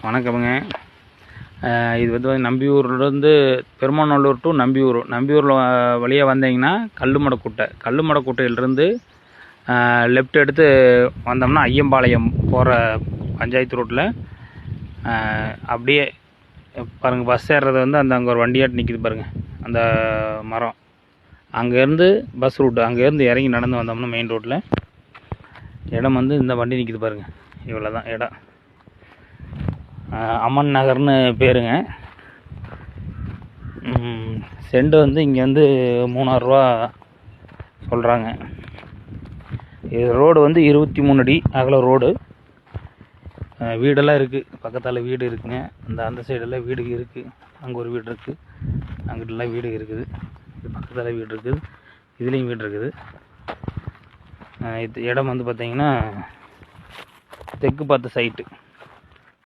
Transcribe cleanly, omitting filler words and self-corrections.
வணக்கமுங்க. இது வந்து நம்பியூர்லேருந்து பெருமாநல்லூர் டு நம்பியூர். நம்பியூரில் வழியாக வந்தீங்கன்னா கல்லுமடக்குட்டையிலேருந்து லெஃப்ட் எடுத்து வந்தோம்னா ஐயம்பாளையம் போகிற பஞ்சாயத்து ரோட்டில் அப்படியே பாருங்கள். பஸ் ஏறுறது வந்து அங்கே ஒரு வண்டியாட்டு நிற்கிது பாருங்கள், அந்த மரம். அங்கேருந்து பஸ் ரூட்டு, அங்கேருந்து இறங்கி நடந்து வந்தோம்னா மெயின் ரோட்டில் இடம் வந்து இந்த வண்டி நிற்கிது பாருங்கள். இவ்வளோ தான் இடம். அம்மன் நகர்னு பேருங்க. செண்டு வந்து இங்கே வந்து 3000 ரூபா சொல்கிறாங்க. இது ரோடு வந்து 23 அடி அகல ரோடு. வீடெல்லாம் இருக்குது, பக்கத்தால் வீடு இருக்குங்க. அந்த சைடெல்லாம் வீடு இருக்குது. அங்கே ஒரு வீடு இருக்குது, அங்கிட்டலாம் வீடு இருக்குது. இது பக்கத்தால் வீடு இருக்குது, இதுலேயும் வீடு இருக்குது. இது இடம் வந்து பார்த்திங்கன்னா தெற்கு பார்த்த சைட்டு.